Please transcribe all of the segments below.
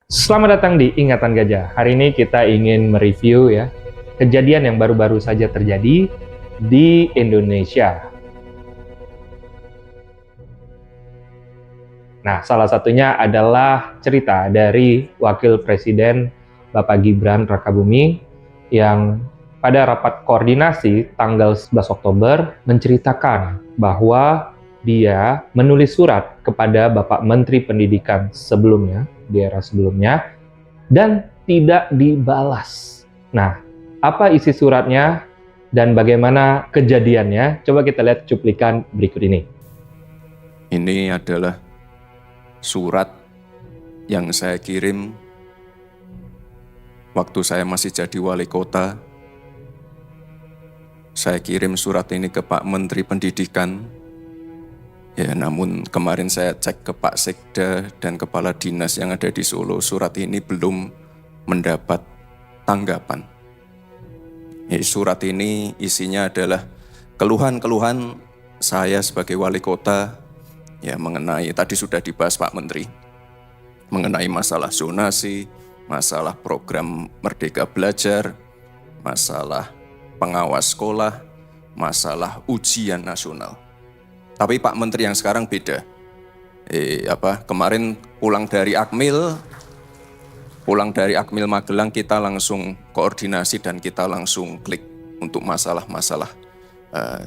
Selamat datang di Ingatan Gajah. Hari ini kita ingin mereview ya kejadian yang baru-baru saja terjadi di Indonesia. Nah, salah satunya adalah cerita dari Wakil Presiden Bapak Gibran Rakabuming yang pada rapat koordinasi tanggal 11 Oktober menceritakan bahwa dia menulis surat kepada Bapak Menteri Pendidikan sebelumnya, di era sebelumnya, dan tidak dibalas. Nah, apa isi suratnya dan bagaimana kejadiannya? Coba kita lihat cuplikan berikut ini. Ini adalah surat yang saya kirim waktu saya masih jadi wali kota. Saya kirim surat ini ke Pak Menteri Pendidikan. Ya, namun kemarin saya cek ke Pak Sekda dan Kepala Dinas yang ada di Solo, surat ini belum mendapat tanggapan. Ya, surat ini isinya adalah keluhan-keluhan saya sebagai wali kota, ya mengenai, tadi sudah dibahas Pak Menteri, mengenai masalah zonasi, masalah program Merdeka Belajar, masalah pengawas sekolah, masalah ujian nasional. Tapi Pak Menteri yang sekarang beda. Kemarin pulang dari Akmil Magelang, kita langsung koordinasi dan kita langsung klik untuk masalah-masalah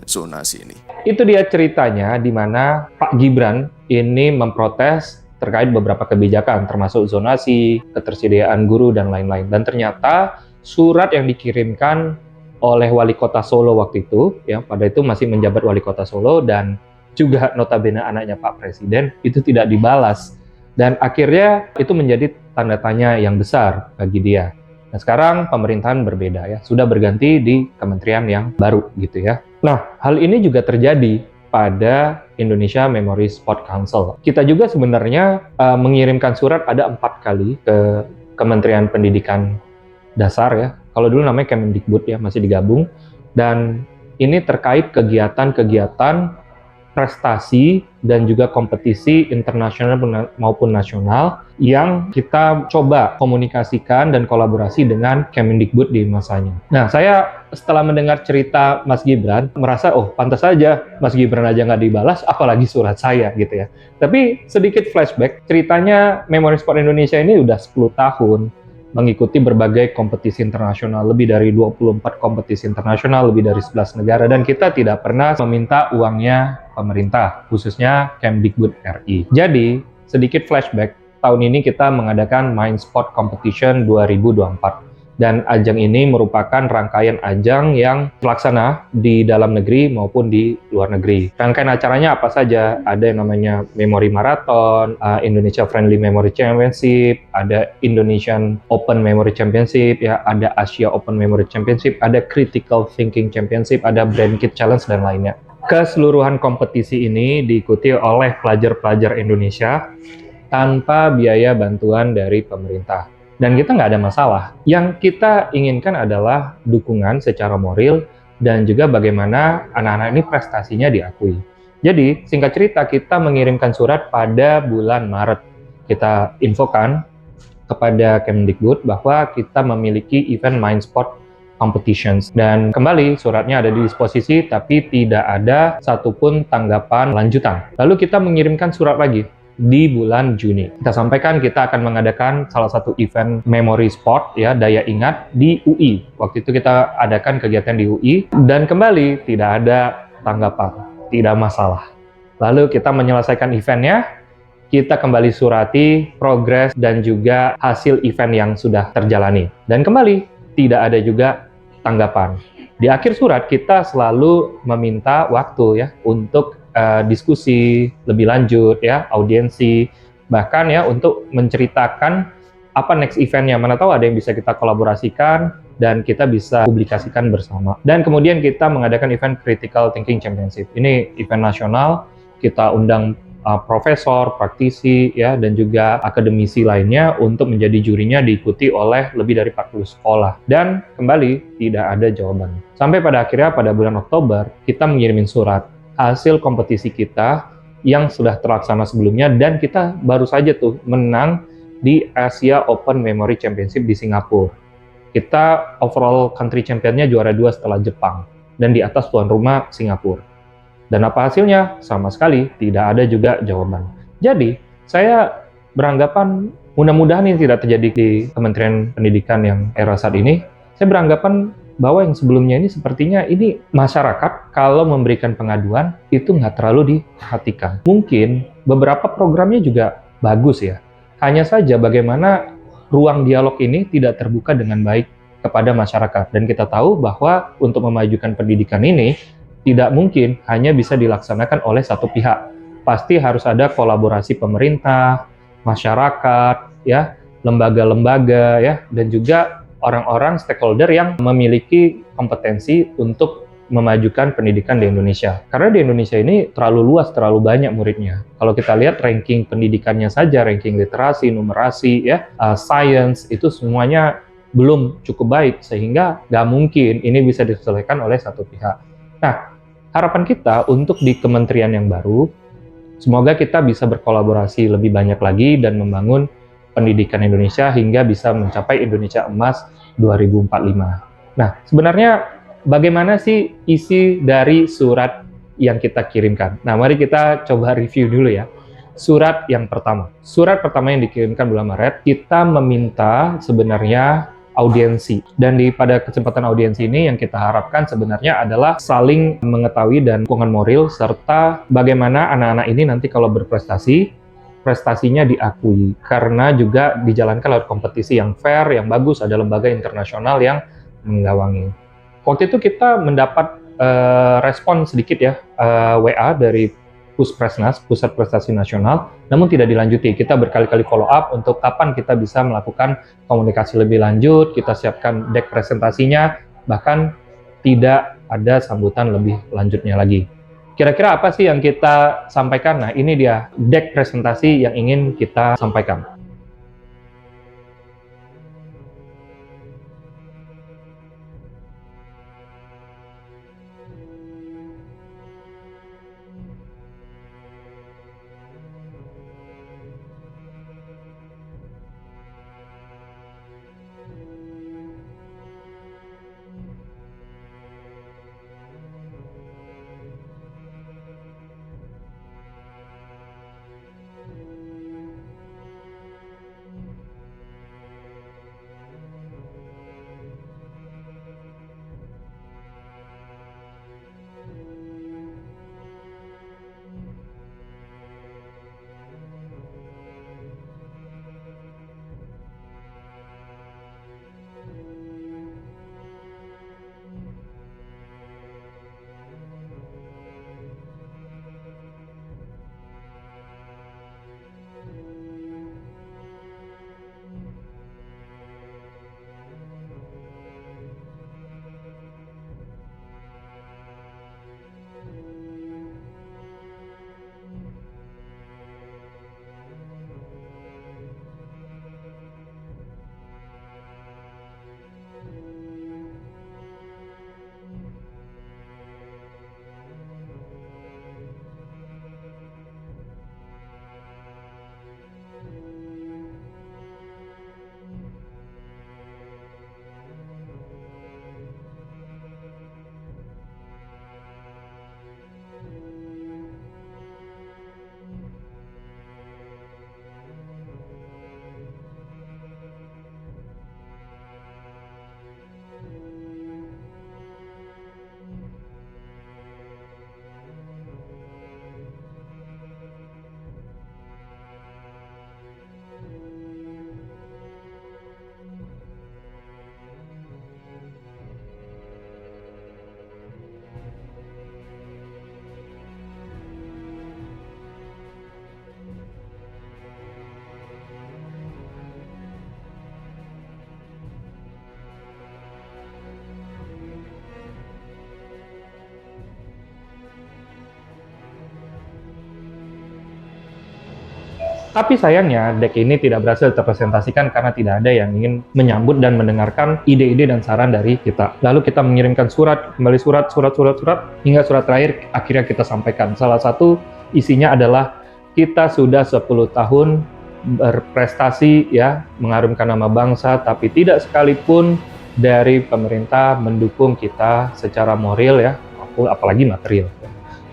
zonasi ini. Itu dia ceritanya di mana Pak Gibran ini memprotes terkait beberapa kebijakan termasuk zonasi, ketersediaan guru dan lain-lain. Dan ternyata surat yang dikirimkan oleh Wali Kota Solo waktu itu, ya pada itu masih menjabat Wali Kota Solo dan juga notabene anaknya Pak Presiden, itu tidak dibalas. Dan akhirnya itu menjadi tanda tanya yang besar bagi dia. Nah sekarang pemerintahan berbeda ya, sudah berganti di kementerian yang baru gitu ya. Nah hal ini juga terjadi pada Indonesia Memory Sport Council. Kita juga sebenarnya mengirimkan surat ada 4 kali ke Kementerian Pendidikan Dasar ya. Kalau dulu namanya Kemendikbud ya, masih digabung. Dan ini terkait kegiatan-kegiatan prestasi dan juga kompetisi internasional maupun nasional yang kita coba komunikasikan dan kolaborasi dengan Kemendikbud di masanya. Nah, saya setelah mendengar cerita Mas Gibran, merasa, oh pantas saja Mas Gibran aja nggak dibalas, apalagi surat saya gitu ya. Tapi sedikit flashback, ceritanya Memory Sport Indonesia ini udah 10 tahun mengikuti berbagai kompetisi internasional, lebih dari 24 kompetisi internasional, lebih dari 11 negara, dan kita tidak pernah meminta uangnya pemerintah, khususnya Kemdikbud RI. Jadi, sedikit flashback, tahun ini kita mengadakan Mind Sport Competition 2024. Dan ajang ini merupakan rangkaian ajang yang terlaksana di dalam negeri maupun di luar negeri. Rangkaian acaranya apa saja? Ada yang namanya Memory Marathon, Indonesia Friendly Memory Championship, ada Indonesian Open Memory Championship, ya, ada Asia Open Memory Championship, ada Critical Thinking Championship, ada Brain Kit Challenge, dan lainnya. Keseluruhan kompetisi ini diikuti oleh pelajar-pelajar Indonesia tanpa biaya bantuan dari pemerintah. Dan kita nggak ada masalah. Yang kita inginkan adalah dukungan secara moral dan juga bagaimana anak-anak ini prestasinya diakui. Jadi, singkat cerita, kita mengirimkan surat pada bulan Maret. Kita infokan kepada Kemdikbud bahwa kita memiliki event Mind Sport Competitions. Dan kembali, suratnya ada di disposisi, tapi tidak ada satupun tanggapan lanjutan. Lalu kita mengirimkan surat lagi di bulan Juni. Kita sampaikan kita akan mengadakan salah satu event Memory Sport, ya, daya ingat di UI. Waktu itu kita adakan kegiatan di UI, dan kembali tidak ada tanggapan, tidak masalah. Lalu kita menyelesaikan eventnya, kita kembali surati progres dan juga hasil event yang sudah terjalani. Dan kembali tidak ada juga tanggapan. Di akhir surat kita selalu meminta waktu ya untuk diskusi lebih lanjut ya, audiensi, bahkan ya untuk menceritakan apa next eventnya, mana tahu ada yang bisa kita kolaborasikan dan kita bisa publikasikan bersama. Dan kemudian kita mengadakan event Critical Thinking Championship. Ini event nasional, kita undang profesor, praktisi ya, dan juga akademisi lainnya untuk menjadi jurinya, diikuti oleh lebih dari 40 sekolah. Dan kembali tidak ada jawaban. Sampai pada akhirnya pada bulan Oktober kita mengirimin surat hasil kompetisi kita yang sudah terlaksana sebelumnya, dan kita baru saja tuh menang di Asia Open Memory Championship di Singapura. Kita overall country championnya juara 2 setelah Jepang, dan di atas tuan rumah Singapura. Dan apa hasilnya? Sama sekali tidak ada juga jawaban. Jadi, saya beranggapan mudah-mudahan ini tidak terjadi di Kementerian Pendidikan yang era saat ini. Saya beranggapan bahwa yang sebelumnya ini sepertinya ini masyarakat kalau memberikan pengaduan itu nggak terlalu diperhatikan. Mungkin beberapa programnya juga bagus ya. Hanya saja bagaimana ruang dialog ini tidak terbuka dengan baik kepada masyarakat. Dan kita tahu bahwa untuk memajukan pendidikan ini tidak mungkin hanya bisa dilaksanakan oleh satu pihak. Pasti harus ada kolaborasi pemerintah, masyarakat, ya, lembaga-lembaga, ya, dan juga orang-orang stakeholder yang memiliki kompetensi untuk memajukan pendidikan di Indonesia. Karena di Indonesia ini terlalu luas, terlalu banyak muridnya. Kalau kita lihat ranking pendidikannya saja, ranking literasi, numerasi, ya, science, itu semuanya belum cukup baik, sehingga nggak mungkin ini bisa diselesaikan oleh satu pihak. Nah, harapan kita untuk di kementerian yang baru, semoga kita bisa berkolaborasi lebih banyak lagi dan membangun pendidikan Indonesia hingga bisa mencapai Indonesia Emas 2045. Nah, sebenarnya bagaimana sih isi dari surat yang kita kirimkan? Nah, mari kita coba review dulu ya. Surat yang pertama. Surat pertama yang dikirimkan bulan Maret, kita meminta sebenarnya audiensi. Dan pada kesempatan audiensi ini yang kita harapkan sebenarnya adalah saling mengetahui dan dukungan moral, serta bagaimana anak-anak ini nanti kalau berprestasi, prestasinya diakui. Karena juga dijalankan lewat kompetisi yang fair, yang bagus, ada lembaga internasional yang menggawangi. Waktu itu kita mendapat respon sedikit ya, WA dari Puspresnas, Pusat Prestasi Nasional, namun tidak dilanjuti. Kita berkali-kali follow up untuk kapan kita bisa melakukan komunikasi lebih lanjut, kita siapkan deck presentasinya, bahkan tidak ada sambutan lebih lanjutnya lagi. Kira-kira apa sih yang kita sampaikan? Nah, ini dia deck presentasi yang ingin kita sampaikan. Tapi sayangnya, deck ini tidak berhasil terpresentasikan karena tidak ada yang ingin menyambut dan mendengarkan ide-ide dan saran dari kita. Lalu kita mengirimkan surat, kembali surat, hingga surat terakhir akhirnya kita sampaikan. Salah satu isinya adalah kita sudah 10 tahun berprestasi ya, mengharumkan nama bangsa, tapi tidak sekalipun dari pemerintah mendukung kita secara moral ya, apalagi material.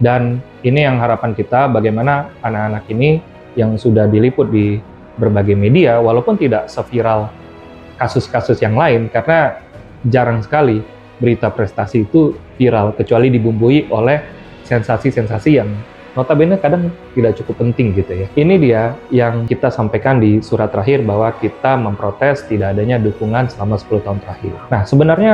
Dan ini yang harapan kita, bagaimana anak-anak ini yang sudah diliput di berbagai media, walaupun tidak seviral kasus-kasus yang lain, karena jarang sekali berita prestasi itu viral, kecuali dibumbui oleh sensasi-sensasi yang notabene kadang tidak cukup penting gitu ya. Ini dia yang kita sampaikan di surat terakhir, bahwa kita memprotes tidak adanya dukungan selama 10 tahun terakhir. Nah, sebenarnya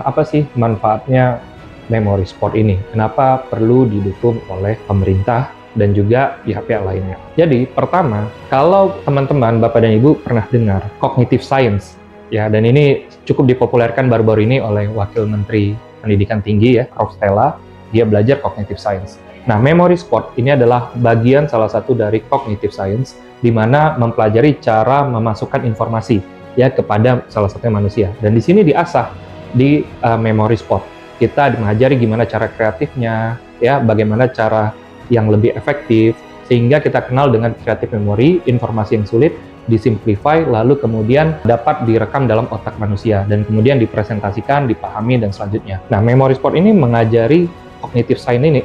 apa sih manfaatnya Memory Sport ini? Kenapa perlu didukung oleh pemerintah dan juga pihak-pihak lainnya? Jadi, pertama, kalau teman-teman, Bapak dan Ibu pernah dengar cognitive science, ya, dan ini cukup dipopulerkan baru-baru ini oleh Wakil Menteri Pendidikan Tinggi ya, Prof. Stella, dia belajar cognitive science. Nah, Memory Sport ini adalah bagian salah satu dari cognitive science, di mana mempelajari cara memasukkan informasi ya kepada salah satunya manusia. Dan di sini diasah di Memory Sport. Kita mengajari gimana cara kreatifnya, ya, bagaimana cara yang lebih efektif, sehingga kita kenal dengan kreatif memori, informasi yang sulit disimplify, lalu kemudian dapat direkam dalam otak manusia, dan kemudian dipresentasikan, dipahami, dan selanjutnya. Nah, Memory Sport ini mengajari cognitive science ini,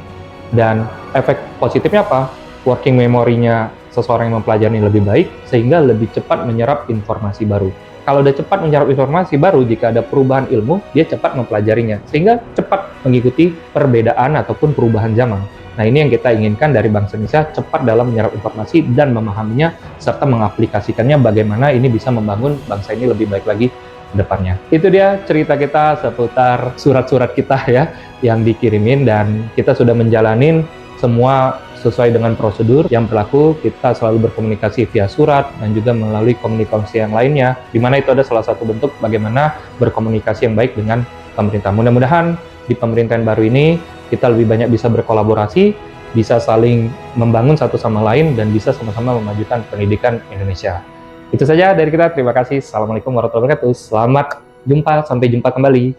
dan efek positifnya apa? Working memory-nya seseorang yang mempelajari lebih baik, sehingga lebih cepat menyerap informasi baru. Kalau udah cepat menyerap informasi baru, jika ada perubahan ilmu, dia cepat mempelajarinya, sehingga cepat mengikuti perbedaan ataupun perubahan zaman. Nah, ini yang kita inginkan dari bangsa Indonesia, cepat dalam menyerap informasi dan memahaminya, serta mengaplikasikannya bagaimana ini bisa membangun bangsa ini lebih baik lagi ke depannya. Itu dia cerita kita seputar surat-surat kita ya, yang dikirimin, dan kita sudah menjalanin semua sesuai dengan prosedur yang berlaku. Kita selalu berkomunikasi via surat dan juga melalui komunikasi yang lainnya, di mana itu ada salah satu bentuk bagaimana berkomunikasi yang baik dengan pemerintah. Mudah-mudahan di pemerintahan baru ini kita lebih banyak bisa berkolaborasi, bisa saling membangun satu sama lain, dan bisa sama-sama memajukan pendidikan Indonesia. Itu saja dari kita, terima kasih. Assalamualaikum warahmatullahi wabarakatuh. Selamat jumpa, sampai jumpa kembali.